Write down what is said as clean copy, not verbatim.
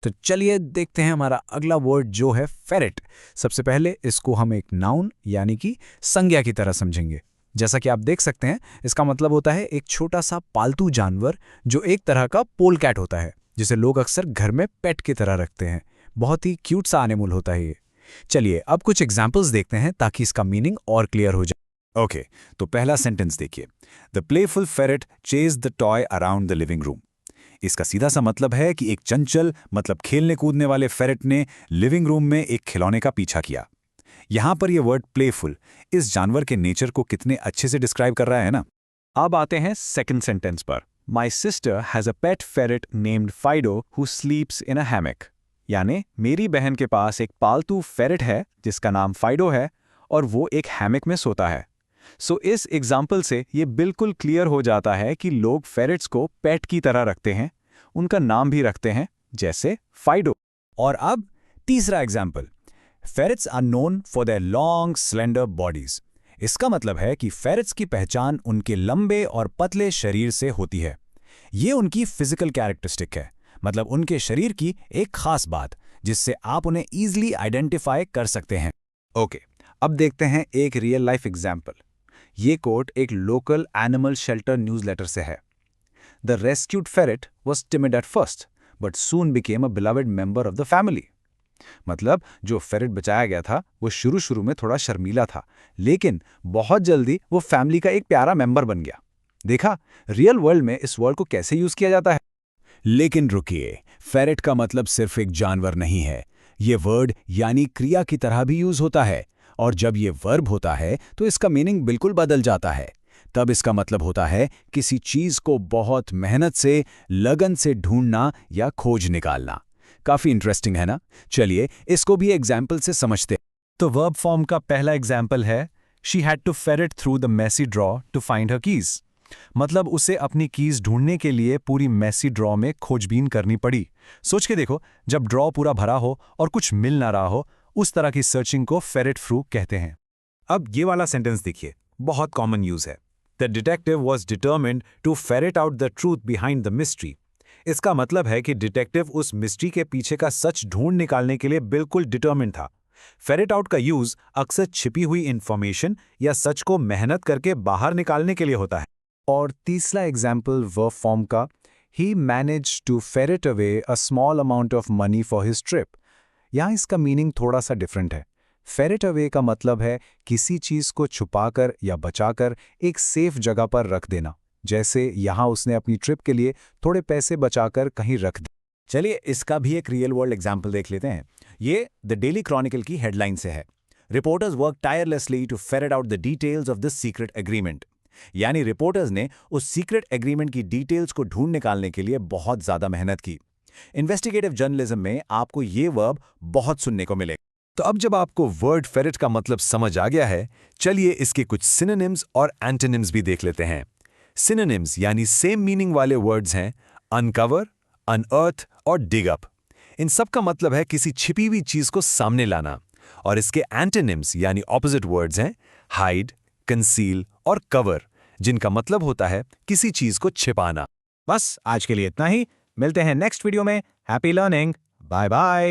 तो चलिए देखते हैं हमारा अगला वर्ड जो है फेरेट। सबसे पहले इसको हम एक नाउन यानी कि संज्ञा की तरह समझेंगे। जैसा कि आप देख सकते हैं, इसका मतलब होता है एक छोटा सा पालतू जानवर जो एक तरह का पोलकैट होता है, जिसे लोग अक्सर घर में पेट की तरह रखते हैं। बहुत ही क्यूट सा एनिमल होता है ये। चलिए अब कुछ एग्जाम्पल्स देखते हैं ताकि इसका मीनिंग और क्लियर हो जाए। ओके, तो पहला सेंटेंस देखिए। The playful ferret chase the toy around the living room. इसका सीधा सा मतलब है कि एक चंचल मतलब खेलने कूदने वाले फेरेट ने लिविंग रूम में एक खिलौने का पीछा किया। यहां पर यह वर्ड प्लेफुल इस जानवर के नेचर को कितने अच्छे से डिस्क्राइब कर रहा है ना। अब आते हैं सेकंड सेंटेंस पर। My sister has a pet ferret named Fido who sleeps in a hammock. यानी मेरी बहन के पास एक पालतू फेरेट है जिसका नाम फाइडो है और वो एक हैमक में सोता है। इस एग्जाम्पल से ये बिल्कुल क्लियर हो जाता है कि लोग फेरेट्स को पेट की तरह रखते हैं, उनका नाम भी रखते हैं, जैसे फाइडो। और अब तीसरा example. Ferrets are known for their long slender bodies. इसका मतलब है कि फेरेट्स की पहचान उनके लंबे और पतले शरीर से होती है। ये उनकी फिजिकल कैरेक्टरिस्टिक है, मतलब उनके शरीर की एक खास बात जिससे आप उन्हें ईजिली आइडेंटिफाई कर सकते हैं। ओके, अब देखते हैं एक रियल लाइफ एग्जाम्पल। ये कोट एक लोकल एनिमल शेल्टर न्यूज़लेटर से है। The rescued ferret was timid at first but soon became a beloved member of the family. मतलब जो फेरेट बचाया गया था वो शुरू शुरू में थोड़ा शर्मीला था, लेकिन बहुत जल्दी वो फैमिली का एक प्यारा मेंबर बन गया। देखा, रियल वर्ल्ड में इस वर्ड को कैसे यूज किया जाता है। लेकिन रुकिए, फेरेट का मतलब सिर्फ एक जानवर नहीं है। ये वर्ड यानी क्रिया की तरह भी यूज होता है, और जब ये वर्ब होता है तो इसका मीनिंग बिल्कुल बदल जाता है। तब इसका मतलब होता है किसी चीज को बहुत मेहनत से, लगन से ढूंढना या खोज निकालना। काफी इंटरेस्टिंग है ना। चलिए इसको भी एग्जाम्पल से समझते हैं। तो वर्ब फॉर्म का पहला एग्जाम्पल है she had to ferret through the messy drawer to find her keys. मतलब उसे अपनी कीज ढूंढने के लिए पूरी मेसी ड्रॉ में खोजबीन करनी पड़ी। सोच के देखो, जब ड्रॉ पूरा भरा हो और कुछ मिल ना रहा हो, उस तरह की सर्चिंग को फेरेट थ्रू कहते हैं। अब ये वाला सेंटेंस देखिए, बहुत कॉमन यूज है। The detective was determined to ferret out the truth behind the mystery. इसका मतलब है कि डिटेक्टिव उस मिस्ट्री के पीछे का सच ढूंढ निकालने के लिए बिल्कुल डिटर्मिन्ड था। फेरेट आउट का यूज अक्सर छिपी हुई इंफॉर्मेशन या सच को मेहनत करके बाहर निकालने के लिए होता है। और तीसरा एग्जाम्पल वर्ब फॉर्म का, he manage to ferret away a small amount of money for his trip. यहाँ इसका मीनिंग थोड़ा सा डिफरेंट है। फेरेट अवे का मतलब है किसी चीज को छुपाकर या बचाकर एक सेफ जगह पर रख देना। जैसे यहाँ उसने अपनी ट्रिप के लिए थोड़े पैसे बचाकर कहीं रख दिए। चलिए इसका भी एक रियल वर्ल्ड एग्जाम्पल देख लेते हैं। ये द डेली क्रॉनिकल की हेडलाइन से है। Reporters work tirelessly to ferret out the details of this secret agreement. यानी रिपोर्टर्स ने उस सीक्रेट एग्रीमेंट की डिटेल्स को ढूंढ निकालने के लिए बहुत ज्यादा मेहनत की। इन्वेस्टिगेटिव जर्नलिज्म में आपको ये वर्ब बहुत सुनने को मिलेगा। तो अब जब आपको वर्ड फेरेट का मतलब समझ आ गया है, चलिए इसके कुछ सिनोनिम्स और एंटोनिम्स भी देख लेते हैं। सिनोनिम्स यानी सेम मीनिंग वाले वर्ड्स हैं अनकवर, अनअर्थ और डिग अप। इन सब का मतलब है किसी छिपी हुई चीज को सामने लाना। और इसके एंटोनिम्स यानी ऑपोजिट वर्ड्स हैं हाइड, कंसील और कवर, जिनका मतलब होता है किसी चीज को छिपाना। बस आज के लिए इतना ही। मिलते हैं नेक्स्ट वीडियो में। Happy learning. Bye bye.